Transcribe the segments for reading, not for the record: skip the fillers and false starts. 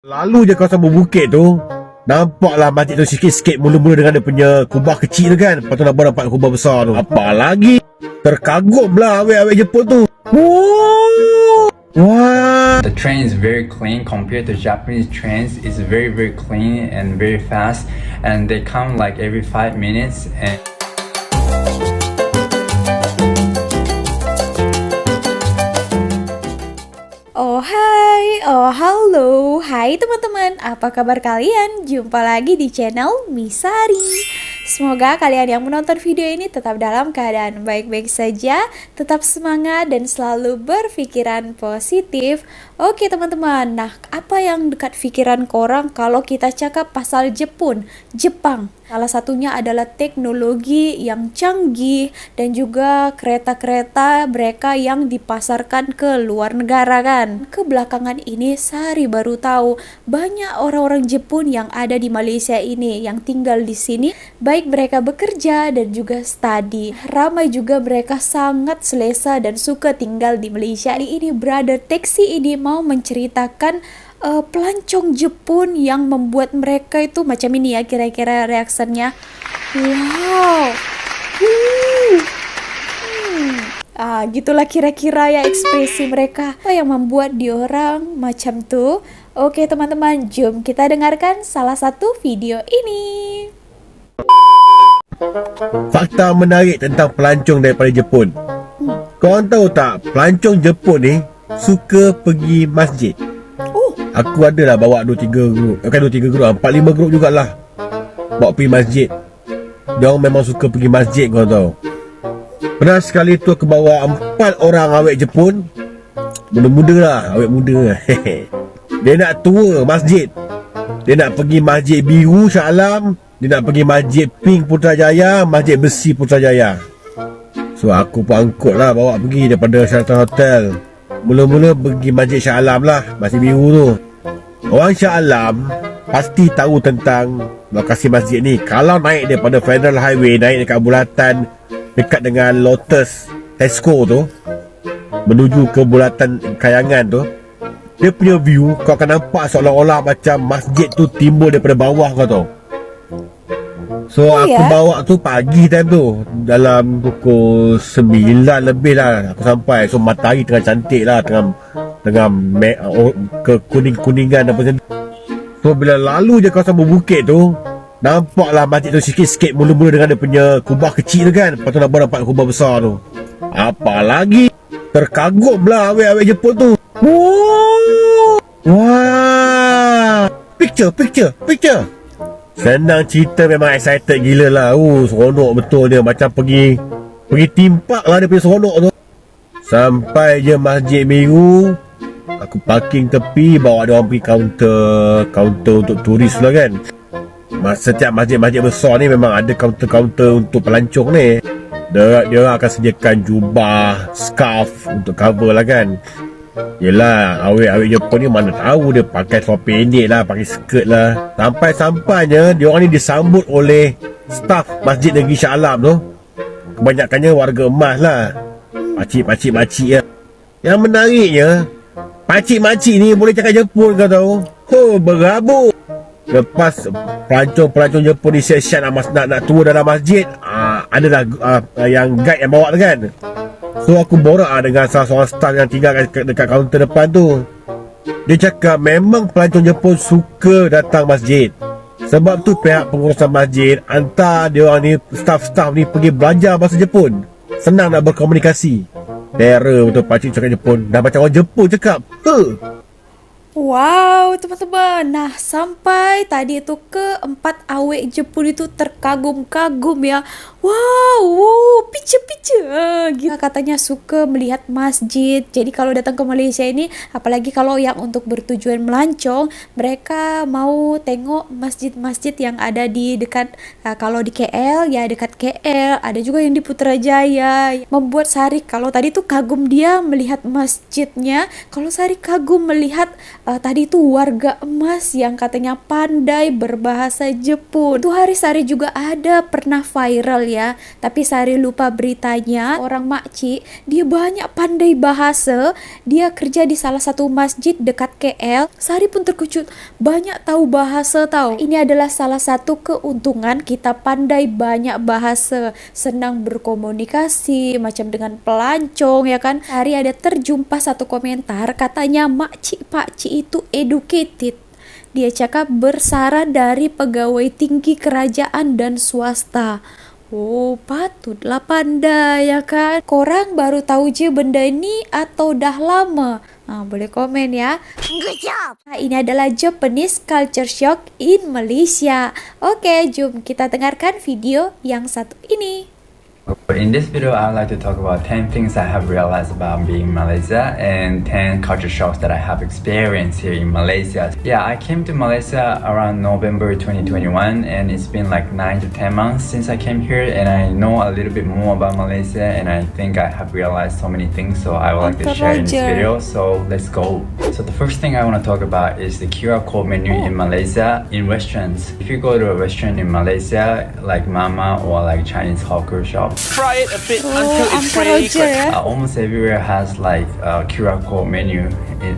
Lalu je kawasan berbukit tu, nampaklah masjid tu sikit-sikit mula-mula dengan dia punya kubah kecil tu kan. Lepas tu nampak kubah besar tu. Apa lagi? Terkagumlah awek-awek Jepun tu. Wah. The train is very clean compared to Japanese trains. It's very clean and very fast, and they come like every 5 minutes. And oh hai, oh halo, hai teman-teman, apa kabar kalian? Jumpa lagi di channel Sari. Semoga kalian yang menonton video ini tetap dalam keadaan baik-baik saja, tetap semangat dan selalu berpikiran positif. Oke teman-teman, nah apa yang dekat pikiran korang kalau kita cakap pasal Jepang? Salah satunya adalah teknologi yang canggih dan juga kereta-kereta mereka yang dipasarkan ke luar negara kan. Kebelakangan ini Sari baru tahu banyak orang-orang Jepun yang ada di Malaysia ini yang tinggal di sini, baik mereka bekerja dan juga study. Ramai juga mereka sangat selesa dan suka tinggal di Malaysia. Ini brother taxi ini mau menceritakan pelancong Jepun yang membuat mereka itu macam ini ya, kira-kira reaksinya. Wow. Gitulah kira-kira ya ekspresi mereka. Apa yang membuat diorang macam tuh? Oke teman-teman, jom kita dengarkan salah satu video ini. Fakta menarik tentang pelancong daripada Jepun. Korang tahu tak, pelancong Jepun ni suka pergi masjid. Aku adalah bawa 2-3 grup, bukan 2-3 grup, 4-5 grup jugalah bawa pergi masjid. Diorang memang suka pergi masjid, korang tahu. Pernah sekali tu aku bawa 4 orang awek Jepun. Muda-muda lah, awek muda. Dia nak tour masjid. Dia nak pergi masjid biru Shah Alam, dia nak pergi masjid pink Putrajaya, masjid besi Putrajaya. So aku pun angkut lah, bawa pergi daripada Sheraton Hotel. Mula-mula pergi masjid Shah Alam lah, masjid biru tu. Orang Shah Alam pasti tahu tentang lokasi masjid ni. Kalau naik daripada Federal Highway, naik dekat bulatan dekat dengan Lotus Tesco tu, menuju ke bulatan Kayangan tu, dia punya view kau akan nampak seolah-olah macam masjid tu timbul daripada bawah kau tahu. So aku bawa tu pagi time tu, dalam pukul 9 lebih lah aku sampai. So matahari tengah cantik lah, tengah ke kuning-kuningan apa macam tu. So bila lalu je kawasan berbukit tu, nampaklah masjid tu sikit-sikit mula-mula dengan dia punya kubah kecil tu kan. Lepas tu nampak kubah besar tu. Apa lagi? Terkagumlah awek-awek Jepun tu. Wah. Picture. Senang cerita, memang excited gila lah. Seronok betul dia. Macam pergi theme park lah dia punya seronok tu. Sampai je masjid biru, aku parking tepi, bawa dia orang pergi kaunter untuk turis lah kan. Setiap masjid-masjid besar ni memang ada kaunter-kaunter untuk pelancong ni. Dia akan sediakan jubah, scarf untuk cover lah kan. Yelah, awek-awek Jepun ni mana tahu dia pakai seluar pendek lah, pakai skirt lah. Sampai-sampainya dia orang ni disambut oleh staf Masjid Negeri Shah Alam tu. Kebanyakannya warga emas lah, pakcik-pakcik lah. Yang menariknya, pakcik-pakcik ni boleh cakap Jepun kau tahu. Berabuk. Lepas pelancong Jepun ni siap nak tour dalam masjid, adalah yang guide yang bawa tu kan. So aku borak dengan salah seorang staff yang tinggal dekat kaunter depan tu. Dia cakap memang pelancong Jepun suka datang masjid. Sebab tu pihak pengurusan masjid hantar dia orang ni, staff-staff ni pergi belajar bahasa Jepun. Senang nak berkomunikasi. Terror betul pakcik cakap Jepun. Dah macam orang Jepun cakap. Wow teman-teman, nah sampai tadi itu keempat awek Jepun itu terkagum-kagum ya. Wow, picture. Gitu. Katanya suka melihat masjid. Jadi kalau datang ke Malaysia ini, apalagi kalau yang untuk bertujuan melancong, mereka mau tengok masjid-masjid yang ada di dekat, kalau di KL ya dekat KL, ada juga yang di Putrajaya. Membuat Sari, kalau tadi tuh kagum dia melihat masjidnya, kalau Sari kagum melihat tadi tuh warga emas yang katanya pandai berbahasa Jepun. Itu hari Sari juga ada pernah viral ya, tapi Sari lupa beritanya. Orang makcik, dia banyak pandai bahasa, dia kerja di salah satu masjid dekat KL. Sari pun terkejut, banyak tahu bahasa tahu. Ini adalah salah satu keuntungan kita pandai banyak bahasa, senang berkomunikasi macam dengan pelancong ya kan. Sari ada terjumpa satu komentar, katanya makcik pakcik itu educated. Dia cakap bersara dari pegawai tinggi kerajaan dan swasta. Oh, patutlah pandai ya kan. Korang baru tahu je benda ini atau dah lama? Boleh komen ya. Good job. Ini adalah Japanese culture shock in Malaysia. Oke, jom kita dengarkan video yang satu ini. In this video, I would like to talk about 10 things I have realized about being in Malaysia and 10 culture shocks that I have experienced here in Malaysia. Yeah, I came to Malaysia around November 2021 and it's been like 9 to 10 months since I came here, and I know a little bit more about Malaysia, and I think I have realized so many things, so I would like to share in this video. So let's go. So the first thing I want to talk about is the QR code menu in Malaysia in restaurants. If you go to a restaurant in Malaysia like Mama or like Chinese hawker shop, fry it a bit until it's really ya. almost everywhere has like a QR code menu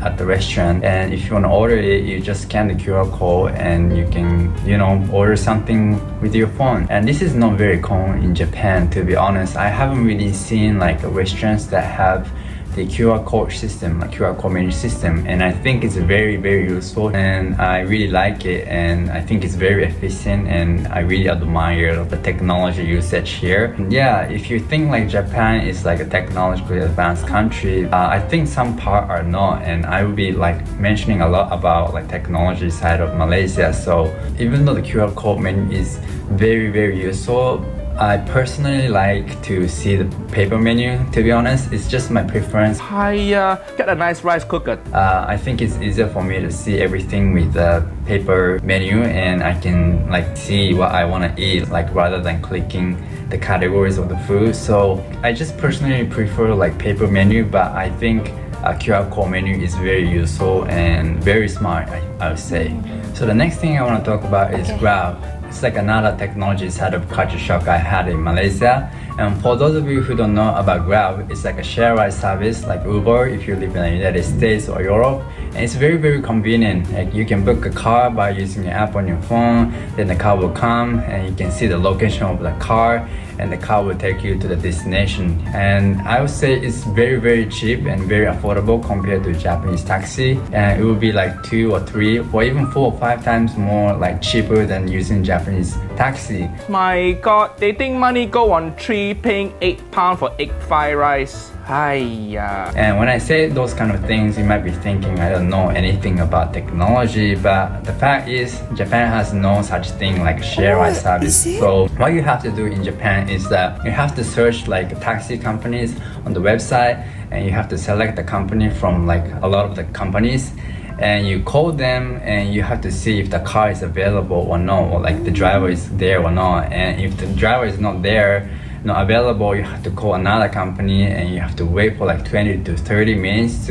at the restaurant, and if you want to order it, you just scan the QR code and you can, you know, order something with your phone. And this is not very common in Japan, to be honest. I haven't really seen like restaurants that have the QR code system, like QR code menu system, and I think it's very useful, and I really like it, and I think it's very efficient, and I really admire the technology usage here. And yeah, if you think like Japan is like a technologically advanced country, I think some part are not, and I will be like mentioning a lot about like technology side of Malaysia. So even though the QR code menu is very useful, I personally like to see the paper menu, to be honest. It's just my preference. I get a nice rice cooker. I think it's easier for me to see everything with the paper menu, and I can like see what I want to eat, like rather than clicking the categories of the food. So I just personally prefer like paper menu, but I think a QR code menu is very useful and very smart, I would say. So the next thing I want to talk about is Grab. It's like another technology side of culture shock I had in Malaysia. And for those of you who don't know about Grab, it's like a share ride service like Uber if you live in the United States or Europe. And it's very convenient. Like you can book a car by using your app on your phone, then the car will come and you can see the location of the car, and the car will take you to the destination. And I would say it's very cheap and very affordable compared to Japanese taxi, and it will be like 2 or 3 or even 4 or 5 times more like cheaper than using Japanese taxi. My god, they think money go on tree paying £8 for egg fried rice. Hiya. And when I say those kind of things, you might be thinking I don't know anything about technology, but the fact is Japan has no such thing like share ride service. So what you have to do in Japan is that you have to search like taxi companies on the website, and you have to select the company from like a lot of the companies, and you call them and you have to see if the car is available or not, or like the driver is there or not. And if the driver is not there, not available, you have to call another company and you have to wait for like 20 to 30 minutes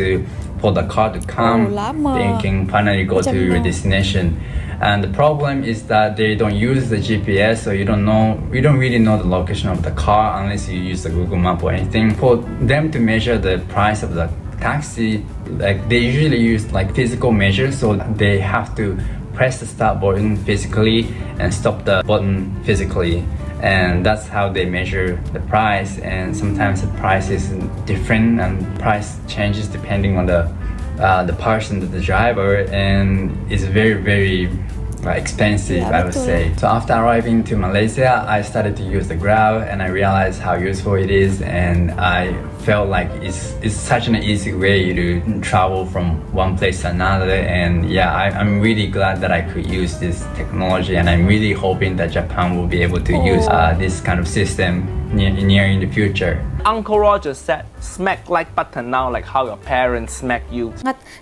for the car to come. Then you can finally go to your destination. And the problem is that they don't use the GPS, so you don't really know the location of the car unless you use the Google Map or anything. For them to measure the price of the taxi, like they usually use like physical measures, so they have to press the start button physically and stop the button physically, and that's how they measure the price. And sometimes the price is different and price changes depending on the person, the driver, and it's very expensive, I would say. So after arriving to Malaysia, I started to use the Grab, and I realized how useful it is, and I felt like it's such an easy way to travel from one place to another. And yeah, I'm really glad that I could use this technology, and I'm really hoping that Japan will be able to use this kind of system near in the future. Uncle Roger said, smack like button now, like how your parents smack you.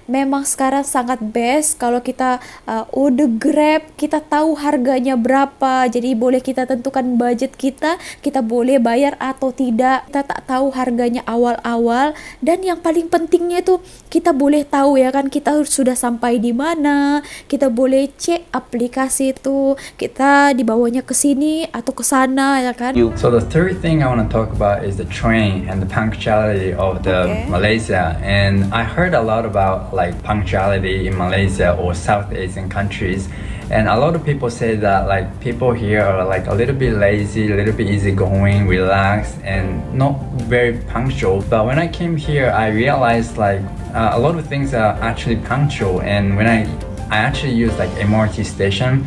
Memang sekarang sangat best kalau kita order Grab, kita tahu harganya berapa, jadi boleh kita tentukan budget kita boleh bayar atau tidak. Kita tak tahu harganya awal-awal, dan yang paling pentingnya itu kita boleh tahu ya kan, kita sudah sampai di mana, kita boleh cek aplikasi itu kita dibawanya ke sini atau ke sana ya kan. So the third thing I want to talk about is the train and the punctuality of the Malaysia. And I heard a lot about like punctuality in Malaysia or South Asian countries. And a lot of people say that like people here are like a little bit lazy, a little bit easygoing, relaxed, and not very punctual. But when I came here, I realized like a lot of things are actually punctual. And when I actually use like MRT station,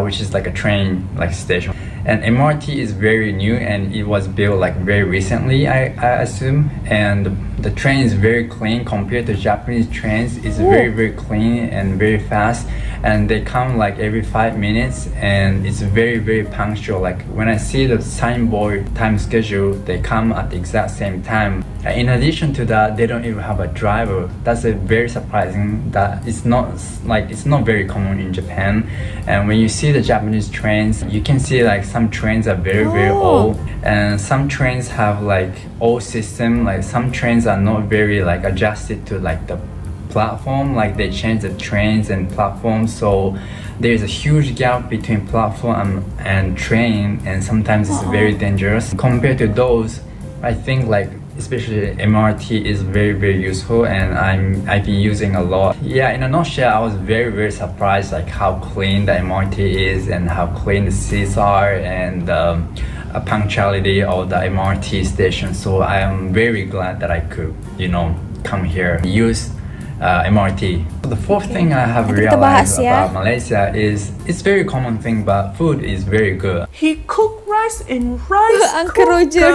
which is like a train like station. And MRT is very new and it was built like very recently, I assume. And the train is very clean compared to Japanese trains. It's very clean and very fast. And they come like every 5 minutes and it's very punctual. Like when I see the signboard time schedule, they come at the exact same time. In addition to that, they don't even have a driver. That's a very surprising. That it's not very common in Japan. And when you see the Japanese trains, you can see like some trains are very old, and some trains have like old system. Like some trains are not very like adjusted to like the platform. Like they change the trains and platforms, so there's a huge gap between platform and train, and sometimes it's very dangerous. Compared to those, I think like especially MRT is very useful, and I've been using a lot. Yeah, in a nutshell, I was very surprised like how clean the MRT is and how clean the seats are, and punctuality of the MRT station. So I am very glad that I could, come here, use MRT. The fourth thing I have realized about Malaysia is it's very common thing, but food is very good. He cooked rice in rice Uncle Roger.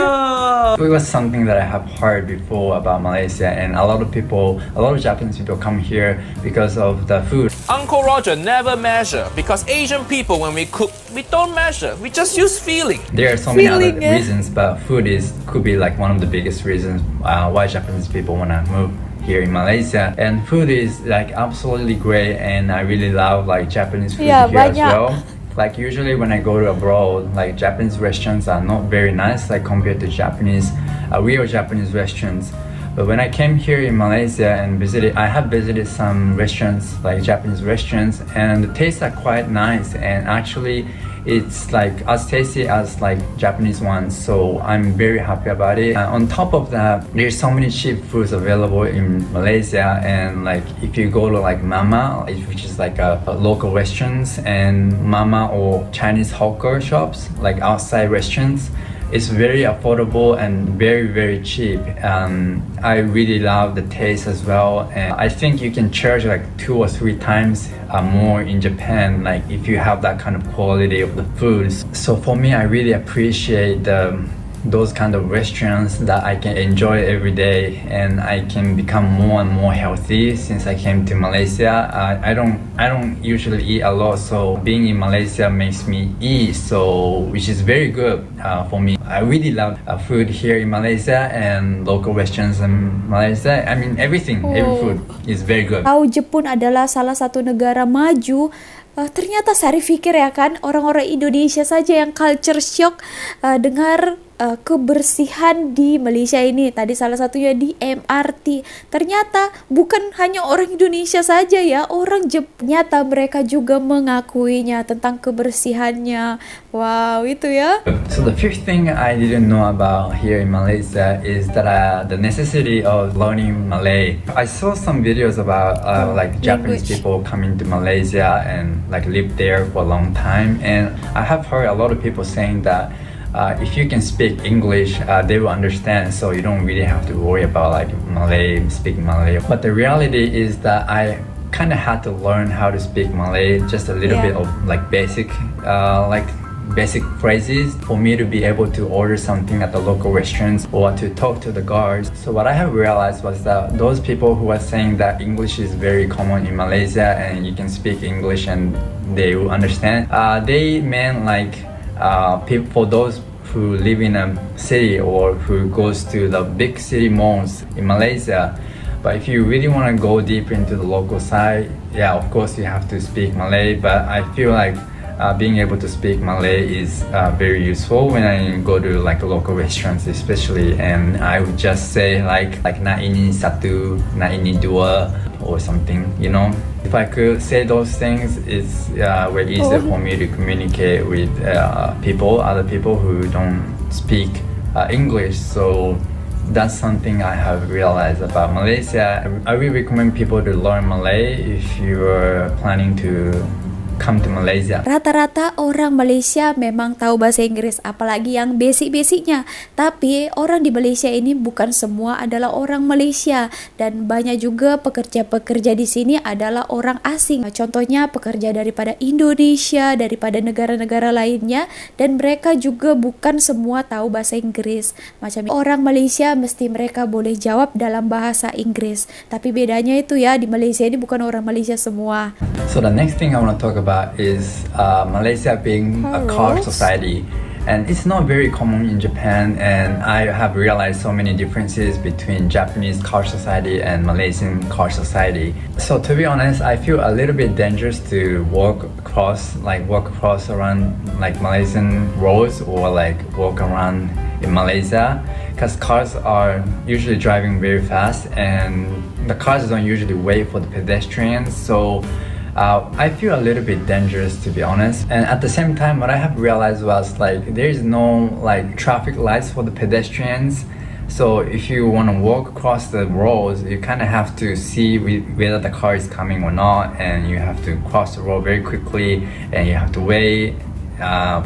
cooker. It was something that I have heard before about Malaysia, and a lot of Japanese people come here because of the food. Uncle Roger never measure, because Asian people, when we cook, we don't measure. We just use feeling. There are so many other reasons, but food could be like one of the biggest reasons why Japanese people want to move here in Malaysia. And food is like absolutely great, and I really love like Japanese food here as well. Like usually when I go to abroad, like Japanese restaurants are not very nice like compared to real Japanese restaurants. But when I came here in Malaysia and I have visited some restaurants, like Japanese restaurants, and the tastes are quite nice, and actually it's like as tasty as like Japanese ones, so I'm very happy about it. On top of that, there's so many cheap foods available in Malaysia, and like if you go to like Mama, which is like a local restaurants, and Mama or Chinese hawker shops, like outside restaurants, it's very affordable and very cheap. I really love the taste as well, and I think you can charge like 2 or 3 times more in Japan, like if you have that kind of quality of the foods. So for me, I really appreciate those kind of restaurants that I can enjoy every day, and I can become more and more healthy since I came to Malaysia. I don't usually eat a lot, so being in Malaysia makes me eat, so which is very good for me. I really love food here in Malaysia and local restaurants in Malaysia. I mean every food is very good. Tahu Jepun adalah salah satu negara maju. Ternyata Sari pikir ya kan, orang-orang Indonesia saja yang culture shock dengar kebersihan di Malaysia ini. Tadi salah satunya di MRT. Ternyata bukan hanya orang Indonesia saja ya, orang Jepang. Ternyata mereka juga mengakuinya tentang kebersihannya. Wow, itu ya. So the fifth thing I didn't know about here in Malaysia is that the necessity of learning Malay. I saw some videos about like Japanese people coming to Malaysia and like live there for a long time, and I have heard a lot of people saying that if you can speak English, they will understand, so you don't really have to worry about like speaking Malay. But the reality is that I kind of had to learn how to speak Malay, just a little bit of like basic phrases for me to be able to order something at the local restaurants or to talk to the guards. So what I have realized was that those people who are saying that English is very common in Malaysia and you can speak English and they will understand, they meant like people, for those who live in a city or who goes to the big city malls in Malaysia. But if you really want to go deep into the local side, yeah, of course you have to speak Malay, but I feel like being able to speak Malay is very useful when I go to like local restaurants, especially, and I would just say like na ini satu, na ini dua, or something. You know, if I could say those things, it's very easy for me to communicate with other people who don't speak English. So that's something I have realized about Malaysia. I really recommend people to learn Malay if you are planning to come to Malaysia. Rata-rata orang Malaysia memang tahu bahasa Inggris, apalagi yang basic-basicnya. Tapi orang di Malaysia ini bukan semua adalah orang Malaysia, dan banyak juga pekerja-pekerja di sini adalah orang asing. Contohnya pekerja daripada Indonesia, daripada negara-negara lainnya, dan mereka juga bukan semua tahu bahasa Inggris. Macam orang Malaysia mesti mereka boleh jawab dalam bahasa Inggris. Tapi bedanya itu ya, di Malaysia ini bukan orang Malaysia semua. So the next thing I want to talk about is Malaysia being a car society, and it's not very common in Japan, and I have realized so many differences between Japanese car society and Malaysian car society. So to be honest, I feel a little bit dangerous to walk across around like Malaysian roads, or like walk around in Malaysia, because cars are usually driving very fast, and the cars don't usually wait for the pedestrians. So I feel a little bit dangerous, to be honest. And at the same time, what I have realized was like there is no like traffic lights for the pedestrians. So if you want to walk across the roads, you kind of have to see whether the car is coming or not, and you have to cross the road very quickly, and you have to wait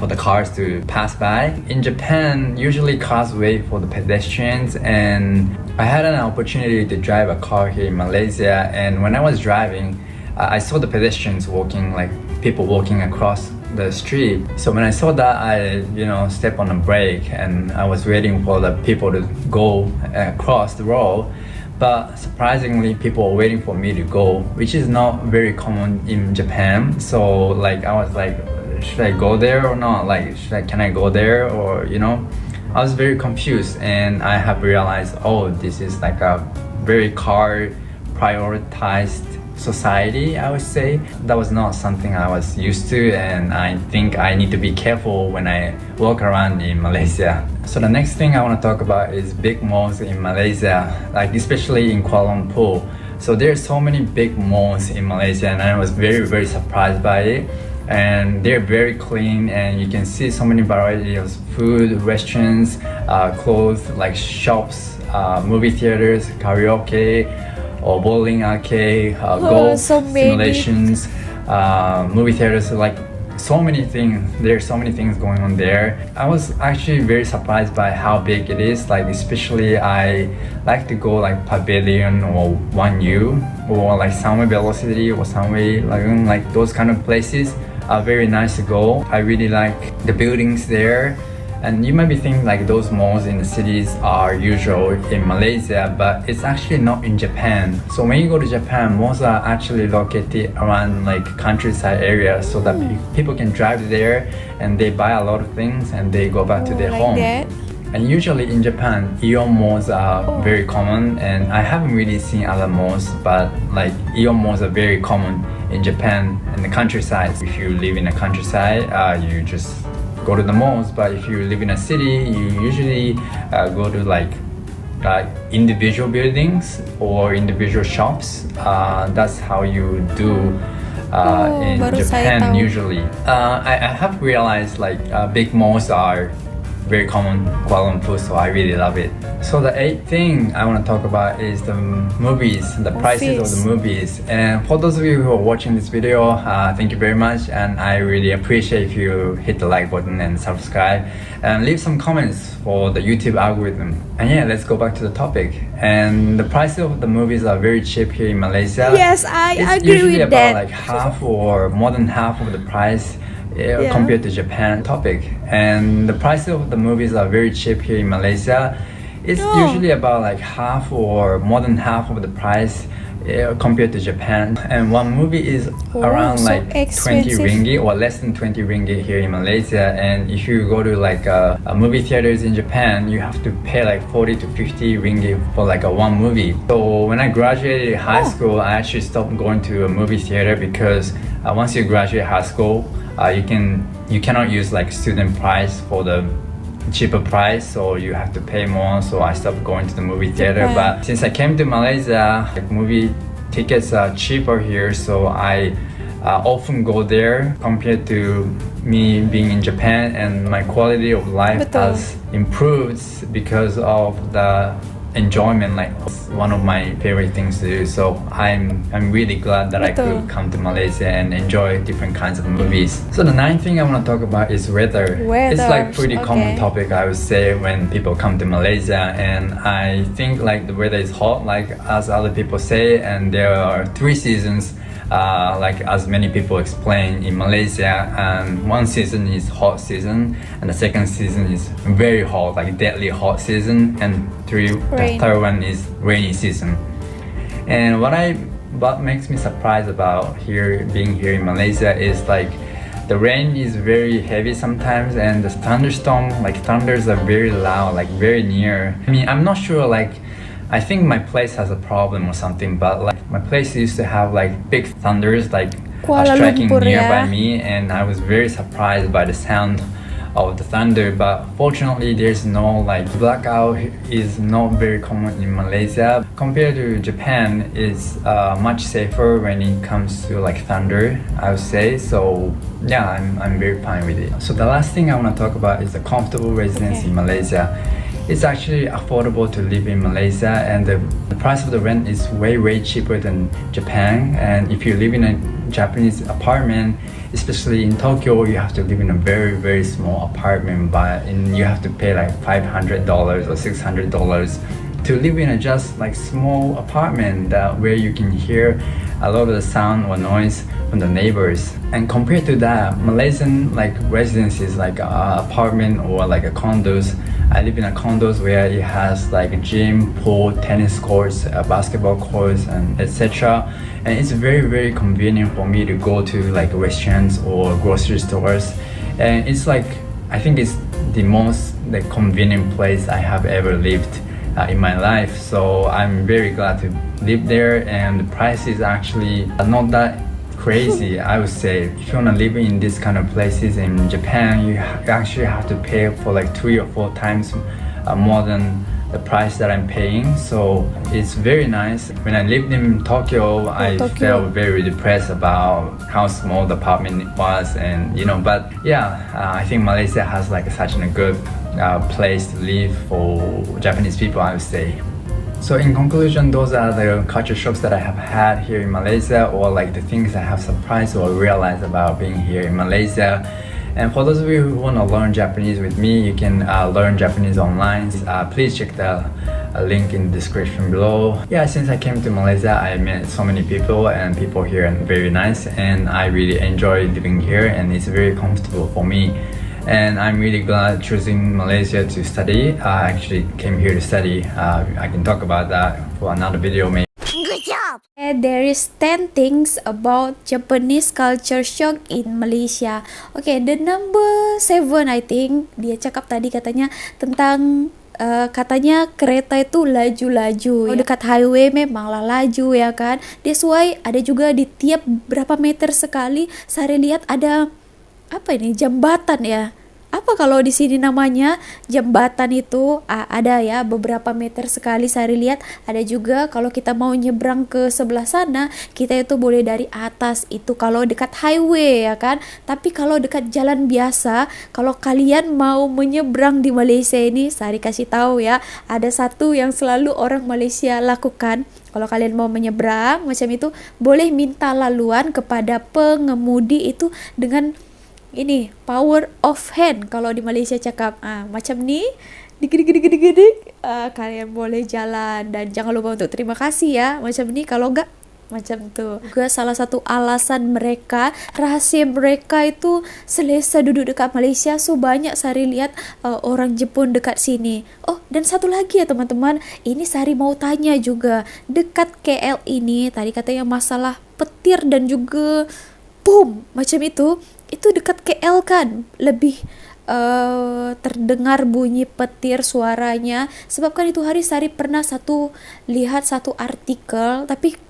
for the cars to pass by. In Japan, usually cars wait for the pedestrians, and I had an opportunity to drive a car here in Malaysia, and when I was driving, I saw the pedestrians walking, like people walking across the street. So when I saw that, I stepped on the brake, and I was waiting for the people to go across the road. But surprisingly, people were waiting for me to go, which is not very common in Japan. So like I was like, should I go there or not? Like, can I go there, or I was very confused, and I have realized, oh, this is like a very car prioritized society, I would say. That was not something I was used to, and I think I need to be careful when I walk around in Malaysia. So the next thing I want to talk about is big malls in Malaysia, like especially in Kuala Lumpur. So there's so many big malls in Malaysia, and I was very, very surprised by it. And they're very clean, and you can see so many varieties of food, restaurants, clothes, like shops, movie theaters, karaoke, or bowling arcade, golf simulations, movie theaters, like so many things. There's so many things going on there. I was actually very surprised by how big it is. Like especially I like to go like Pavilion or 1U or like Summer Velocity or Sunway Lagoon, like those kind of places are very nice to go. I really like the buildings there. And you might be thinking like those malls in the cities are usual in Malaysia, but it's actually not in Japan. So when you go to Japan, malls are actually located around like countryside areas, so that people can drive there and they buy a lot of things and they go back to their home. And usually in Japan, Ion malls are very common, and I haven't really seen other malls, but like Ion malls are very common in Japan in the countryside. If you live in the countryside, you just go to the malls, but if you live in a city, you usually go to like individual buildings or individual shops. That's how you do in Japan usually. I have realized like big malls are very common in Kuala Lumpur, so I really love it. So the 8th thing I want to talk about is the movies, the prices of the movies. And for those of you who are watching this video, thank you very much, and I really appreciate if you hit the like button and subscribe and leave some comments for the YouTube algorithm. And yeah, let's go back to the topic. And the prices of the movies are very cheap here in Malaysia. Yes, I it's agree usually with about that. like half or more than half of the price compared to Japan topic. And the price of the movies are very cheap here in Malaysia. It's usually about like half or more than half of the price compared to Japan. And one movie is around so like 20 expensive. ringgit or less than 20 ringgit here in Malaysia. And if you go to like a movie theaters in Japan, you have to pay like 40 to 50 ringgit for like a one movie. So when I graduated high school, I actually stopped going to a movie theater, because once you graduate high school, you cannot use like student price for the cheaper price, so you have to pay more. So I stopped going to the movie theater. Japan. But since I came to Malaysia, like movie tickets are cheaper here, so I often go there compared to me being in Japan, and my quality of life Betul. has improved because of the enjoyment. Like one of my favorite things to do, so I'm really glad that I Betul. could come to Malaysia and enjoy different kinds of movies. So the ninth thing I want to talk about is weather. It's like pretty common Okay. topic, I would say, when people come to Malaysia, and I think like the weather is hot, like as other people say, and there are 3 seasons. Like as many people explain in Malaysia, and one season is hot season, and the second season is very hot, like deadly hot season, and the Rain. third one is rainy season. And what makes me surprised about being here in Malaysia is like the rain is very heavy sometimes, and the thunderstorm, like thunders are very loud, like very near. I mean, I'm not sure, like I think my place has a problem or something, but like my place used to have like big thunders like Kuala striking Lumpur, nearby ya. me, and I was very surprised by the sound of the thunder. But fortunately there's no like blackout is not very common in Malaysia. Compared to Japan, it's much safer when it comes to like thunder, I would say. So yeah, I'm very fine with it. So the last thing I want to talk about is the comfortable residence in Malaysia. It's actually affordable to live in Malaysia, and the price of the rent is way cheaper than Japan. And if you live in a Japanese apartment, especially in Tokyo, you have to live in a very small apartment, and you have to pay like $500 or $600 to live in a just like small apartment where you can hear a lot of the sound or noise from the neighbors. And compared to that, Malaysian like residences, like apartment or like a condos, I live in a condos where it has like a gym, pool, tennis courts, basketball courts, and etc. And it's very convenient for me to go to like restaurants or grocery stores. And it's like, I think it's the most like convenient place I have ever lived in my life. So I'm very glad to live there, and the price is actually not that crazy, I would say. If you want to live in these kind of places in Japan, you actually have to pay for like 3 or 4 times more than the price that I'm paying. So it's very nice. When I lived in Tokyo, I Tokyo. felt very depressed about how small the apartment was, and but yeah, I think Malaysia has like such a good place to live for Japanese people, I would say. So in conclusion, those are the culture shocks that I have had here in Malaysia, or like the things I have surprised or realized about being here in Malaysia. And for those of you who want to learn Japanese with me, you can learn Japanese online. Please check the link in the description below. Yeah, since I came to Malaysia, I met so many people, and people here are very nice, and I really enjoy living here, and it's very comfortable for me. And I'm really glad choosing Malaysia to study. I actually came here to study. I can talk about that for another video maybe. There is 10 things about Japanese culture shock in Malaysia. Okay, the number 7 I think dia cakap tadi katanya tentang katanya kereta itu laju-laju. Dekat highway memanglah laju ya kan. That's why ada juga di tiap berapa meter sekali Sari lihat ada apa ini, jambatan ya. Apa kalau di sini namanya jambatan itu ada ya, beberapa meter sekali Sari lihat. Ada juga kalau kita mau nyebrang ke sebelah sana, kita itu boleh dari atas, itu kalau dekat highway ya kan. Tapi kalau dekat jalan biasa, kalau kalian mau menyeberang di Malaysia ini, Sari kasih tahu ya, ada satu yang selalu orang Malaysia lakukan. Kalau kalian mau menyeberang macam itu, boleh minta laluan kepada pengemudi itu dengan ini power of hand, kalau di Malaysia cakap macam ni, digidik kalian boleh jalan. Dan jangan lupa untuk terima kasih ya, macam ni, kalau enggak macam tu. Juga salah satu alasan mereka, rahasia mereka itu selesa duduk dekat Malaysia. So banyak Sari lihat orang Jepun dekat sini. Oh, dan satu lagi ya teman-teman, ini Sari mau tanya juga, dekat KL ini tadi katanya masalah petir dan juga boom macam itu dekat KL kan lebih terdengar bunyi petir suaranya. Sebab kan itu hari Sari pernah lihat satu artikel, tapi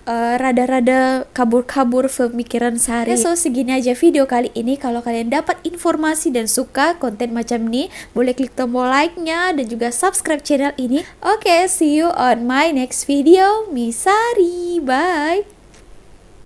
rada-rada kabur-kabur pemikiran Sari. So segini aja video kali ini. Kalau kalian dapat informasi dan suka konten macam ini, boleh klik tombol like-nya dan juga subscribe channel ini. Oke, see you on my next video. Miss Sari, bye.